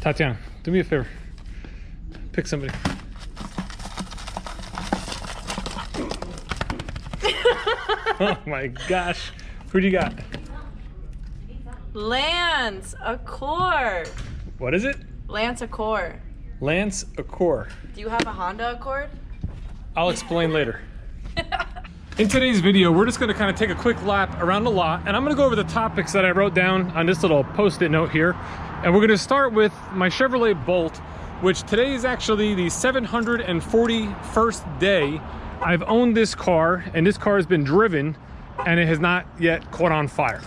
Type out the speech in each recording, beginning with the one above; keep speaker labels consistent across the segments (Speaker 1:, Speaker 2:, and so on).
Speaker 1: Tatiana, do me a favor. Pick somebody. Oh my gosh. Who do you got?
Speaker 2: Lance Accord.
Speaker 1: What is it?
Speaker 2: Lance Accord.
Speaker 1: Lance Accord.
Speaker 2: Do you have a Honda Accord?
Speaker 1: I'll explain later. In today's video, we're just gonna kind of take a quick lap around the lot, and I'm gonna go over the topics that I wrote down on this little post-it note here. And we're gonna start with my Chevrolet Bolt, which today is actually the 741st day I've owned this car, and this car has been driven, and it has not yet caught on fire.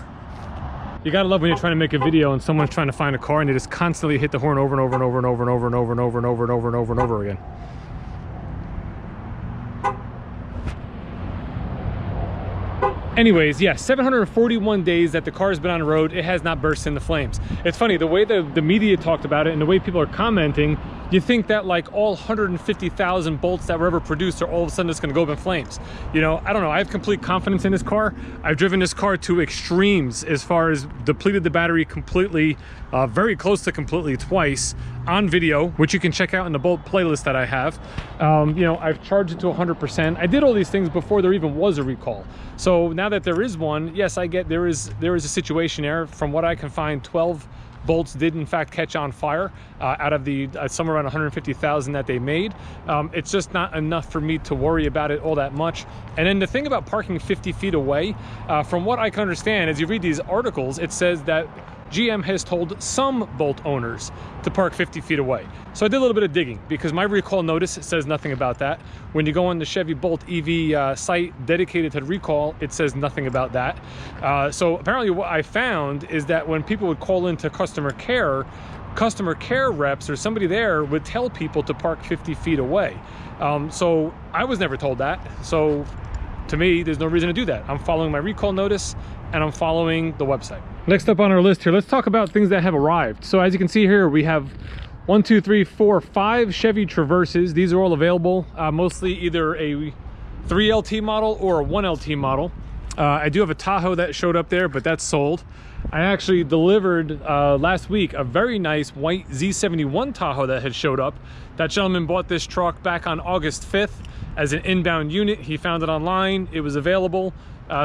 Speaker 1: You gotta love when you're trying to make a video and someone's trying to find a car and they just constantly hit the horn over and over and over and over and over and over and over and over and over and over and over again. Anyways, yeah, 741 days that the car's been on the road, it has not burst into flames. It's funny, the way the media talked about it and the way people are commenting, you think that like all 150,000 Bolts that were ever produced are all of a sudden just gonna go up in flames. You know, I don't know, I have complete confidence in this car. I've driven this car to extremes as far as depleted the battery completely, very close to completely twice on video, which you can check out in the Bolt playlist that I have. You know, I've charged it to 100%. I did all these things before there even was a recall. So now that there is one, yes, I get there is a situation there. From what I can find, 12 Bolts did in fact catch on fire out of the somewhere around 150,000 that they made. It's just not enough for me to worry about it all that much. And then the thing about parking 50 feet away, from what I can understand, as you read these articles, it says that GM has told some Bolt owners to park 50 feet away. So I did a little bit of digging because my recall notice says nothing about that. When you go on the Chevy Bolt EV site dedicated to the recall, it says nothing about that. So apparently what I found is that when people would call into customer care reps or somebody there would tell people to park 50 feet away. So I was never told that. So to me, there's no reason to do that. I'm following my recall notice and I'm following the website. Next up on our list here, let's talk about things that have arrived. So as you can see here, we have 5 Chevy Traverses. These are all available, mostly either a 3LT model or a 1LT model. I do have a Tahoe that showed up there, but that's sold. I actually delivered last week a very nice white Z71 Tahoe that had showed up. That gentleman bought this truck back on August 5th as an inbound unit. He found it online, it was available.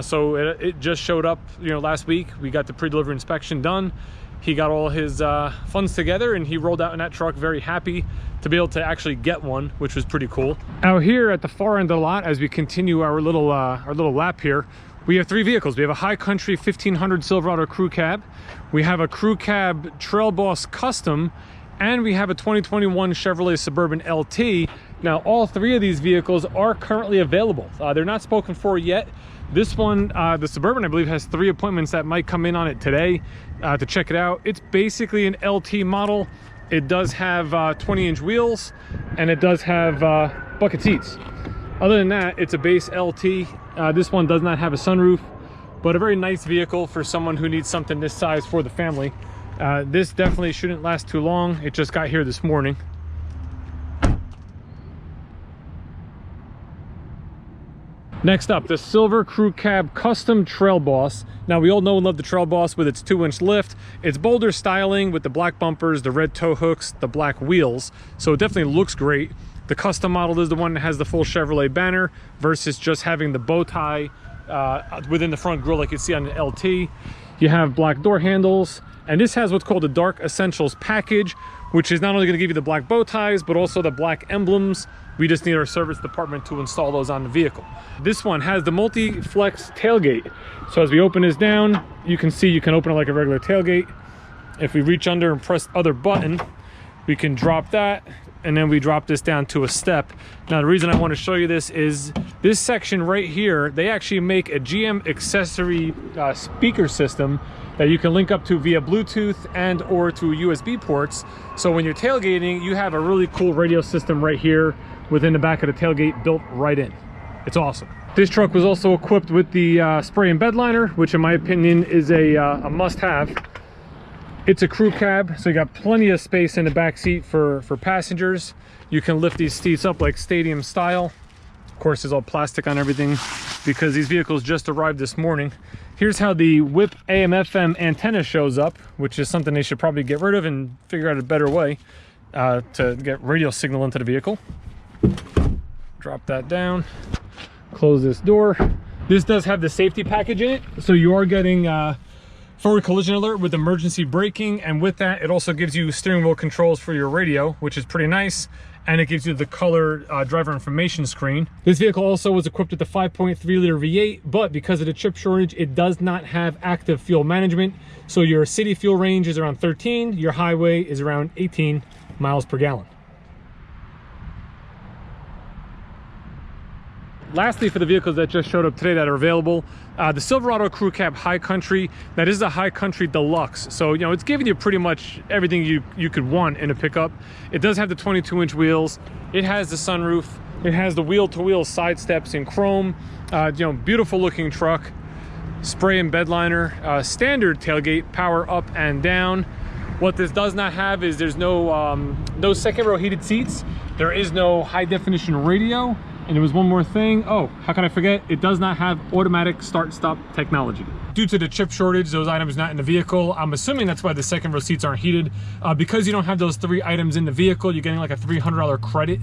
Speaker 1: So it just showed up, you know, last week. We got the pre-delivery inspection done. He got all his funds together and he rolled out in that truck, very happy to be able to actually get one, which was pretty cool. Out here at the far end of the lot, as we continue our little lap here, we have 3 vehicles. We have a High Country 1500 Silverado Crew Cab. We have a Crew Cab Trail Boss Custom, and we have a 2021 Chevrolet Suburban LT. Now, all 3 of these vehicles are currently available. They're not spoken for yet. This one, the Suburban, I believe, has 3 appointments that might come in on it today to check it out. It's basically an LT model. It does have 20-inch wheels, and it does have bucket seats. Other than that, it's a base LT. This one does not have a sunroof, but a very nice vehicle for someone who needs something this size for the family. This definitely shouldn't last too long. It just got here this morning. Next up, the Silver Crew Cab Custom Trail Boss. Now, we all know and love the Trail Boss with its 2-inch lift. It's bolder styling with the black bumpers, the red tow hooks, the black wheels. So it definitely looks great. The custom model is the one that has the full Chevrolet banner versus just having the bow tie within the front grille like you see on the LT. You have black door handles, and this has what's called the Dark Essentials package, which is not only going to give you the black bow ties, but also the black emblems. We just need our service department to install those on the vehicle. This one has the multi-flex tailgate. So as we open this down, you can see you can open it like a regular tailgate. If we reach under and press other button, we can drop that, and then we drop this down to a step. Now, the reason I want to show you this is this section right here, they actually make a GM accessory speaker system that you can link up to via Bluetooth and or through USB ports. So when you're tailgating, you have a really cool radio system right here within the back of the tailgate built right in. It's awesome. This truck was also equipped with the spray and bed liner, which in my opinion is a must-have. It's a crew cab, so you got plenty of space in the back seat for passengers. You can lift these seats up like stadium style. course, is all plastic on everything because these vehicles just arrived this morning. Here's how the whip AM/FM antenna shows up, which is something they should probably get rid of and figure out a better way to get radio signal into the vehicle. Drop that down, close this door. This does have the safety package in it, so you are getting forward collision alert with emergency braking, and with that it also gives you steering wheel controls for your radio, which is pretty nice, and it gives you the color driver information screen. This vehicle also was equipped with the 5.3 liter V8, but because of the chip shortage, it does not have active fuel management. So your city fuel range is around 13, your highway is around 18 miles per gallon. Lastly, for the vehicles that just showed up today that are available, the Silverado Crew Cab High Country. That is a High Country Deluxe, so it's giving you pretty much everything you could want in a pickup. It does have the 22-inch wheels. It has the sunroof. It has the wheel-to-wheel side steps in chrome. Beautiful looking truck. Spray and bed liner. Standard tailgate, power up and down. What this does not have is there's no second row heated seats. There is no high definition radio. And there was one more thing. Oh, how can I forget? It does not have automatic start-stop technology. Due to the chip shortage, those items not in the vehicle. I'm assuming that's why the second row seats aren't heated. Because you don't have those 3 items in the vehicle, you're getting like a $300 credit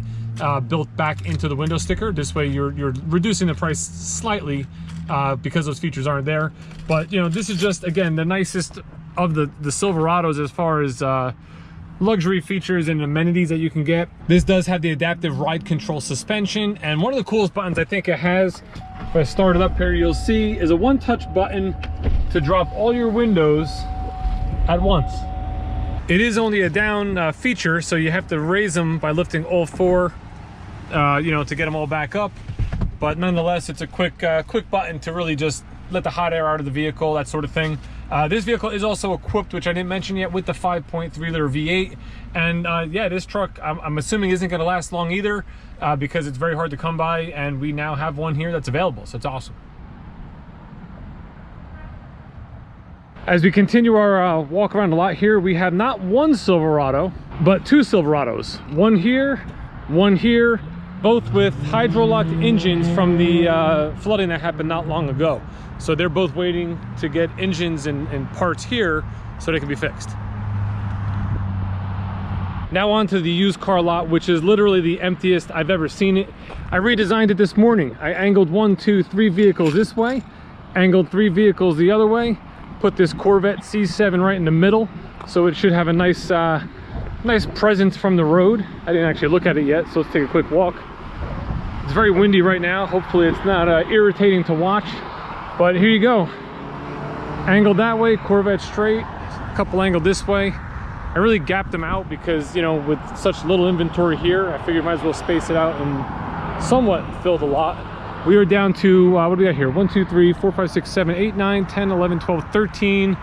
Speaker 1: built back into the window sticker. This way you're reducing the price slightly because those features aren't there. But this is just, again, the nicest of the Silverados as far as luxury features and amenities that you can get. This does have the adaptive ride control suspension, and one of the coolest buttons I think it has, if I start it up here, you'll see, is a one-touch button to drop all your windows at once. It is only a down feature, so you have to raise them by lifting all 4 to get them all back up. But nonetheless, it's a quick button to really just let the hot air out of the vehicle, that sort of thing. This vehicle is also equipped, which I didn't mention yet, with the 5.3 liter V8. And yeah, this truck, I'm assuming, isn't going to last long either because it's very hard to come by, and we now have one here that's available, so it's awesome. As we continue our walk around the lot here, we have not one Silverado, but 2 Silverados. One here, both with hydro-locked engines from the flooding that happened not long ago. So they're both waiting to get engines and parts here so they can be fixed. Now on to the used car lot, which is literally the emptiest I've ever seen it. I redesigned it this morning. I angled 1, 2, 3 vehicles this way, angled 3 vehicles the other way, put this Corvette C7 right in the middle, so it should have a nice presence from the road. I didn't actually look at it yet, so let's take a quick walk. It's very windy right now. Hopefully it's not irritating to watch. But here you go. Angled that way, Corvette straight, a couple angled this way. I really gapped them out because, with such little inventory here, I figured might as well space it out and somewhat fill the lot. We are down to, what do we got here? 1, 2, 3, 4, 5, 6, 7, 8, 9, 10, 11, 12, 13,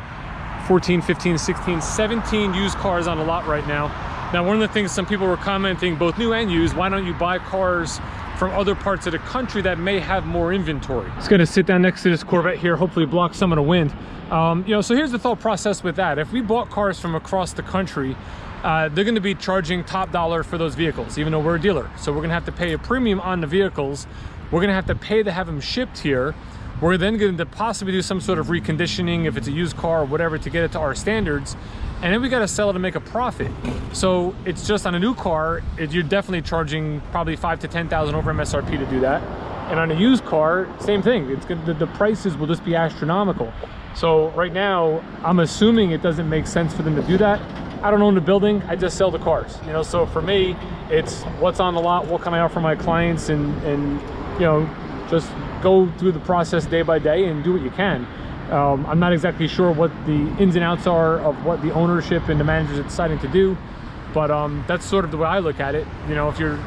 Speaker 1: 14, 15, 16, 17 used cars on the lot right now. Now, one of the things some people were commenting, both new and used, why don't you buy cars from other parts of the country that may have more inventory? It's going to sit down next to this Corvette here, hopefully block some of the wind. So here's the thought process with that. If we bought cars from across the country, they're going to be charging top dollar for those vehicles, even though we're a dealer. So we're going to have to pay a premium on the vehicles. We're going to have to pay to have them shipped here. We're then going to possibly do some sort of reconditioning if it's a used car or whatever to get it to our standards. And then we got to sell it to make a profit. So it's just on a new car, you're definitely charging probably $5,000 to $10,000 over MSRP to do that. And on a used car, same thing. The prices will just be astronomical. So right now, I'm assuming it doesn't make sense for them to do that. I don't own the building. I just sell the cars. So for me, it's what's on the lot, what can I offer my clients, and just go through the process day by day and do what you can. I'm not exactly sure what the ins and outs are of what the ownership and the managers are deciding to do, but that's sort of the way I look at it. If you're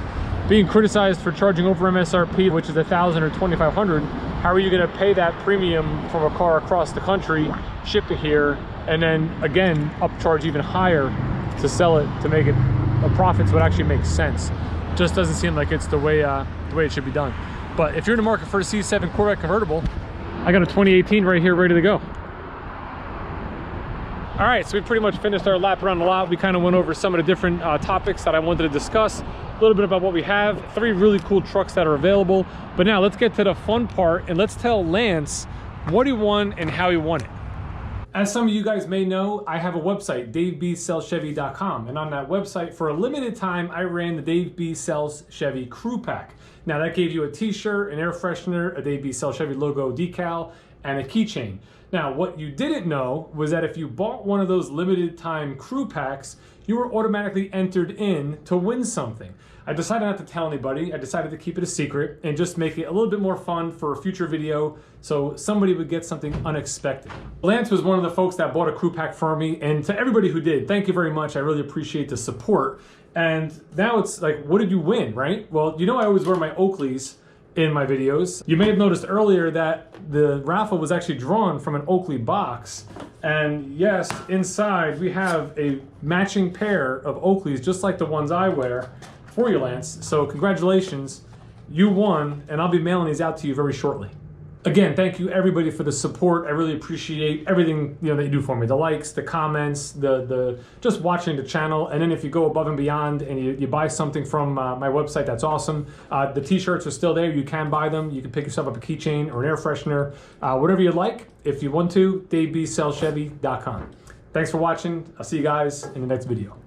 Speaker 1: being criticized for charging over MSRP, which is $1,000 or $2,500, how are you going to pay that premium from a car across the country, ship it here, and then again upcharge even higher to sell it to make it a profit so it actually makes sense? Just doesn't seem like it's the way it should be done. But if you're in the market for a C7 Corvette convertible, I got a 2018 right here ready to go. All right, so we pretty much finished our lap around the lot. We kind of went over some of the different topics that I wanted to discuss, a little bit about what we have, 3 really cool trucks that are available. But now let's get to the fun part and let's tell Lance what he won and how he won it. As some of you guys may know, I have a website, DaveBSellsChevy.com, and on that website, for a limited time, I ran the Dave B Sells Chevy Crew Pack. Now that gave you a t-shirt, an air freshener, a Dave B Sells Chevy logo decal, and a keychain. Now, what you didn't know was that if you bought one of those limited time crew packs, you were automatically entered in to win something. I decided not to tell anybody. I decided to keep it a secret and just make it a little bit more fun for a future video so somebody would get something unexpected. Lance was one of the folks that bought a crew pack for me, and to everybody who did, thank you very much. I really appreciate the support. And now it's like, what did you win, right? Well, you know I always wear my Oakleys in my videos. You may have noticed earlier that the raffle was actually drawn from an Oakley box. And yes, inside we have a matching pair of Oakleys, just like the ones I wear, for you, Lance. So congratulations, you won, and I'll be mailing these out to you very shortly. Again, thank you everybody for the support. I really appreciate everything that you do for me. The likes, the comments, the just watching the channel. And then if you go above and beyond and you buy something from my website, that's awesome. The t-shirts are still there. You can buy them. You can pick yourself up a keychain or an air freshener, whatever you like. If you want to, DaveBSellsChevy.com. Thanks for watching. I'll see you guys in the next video.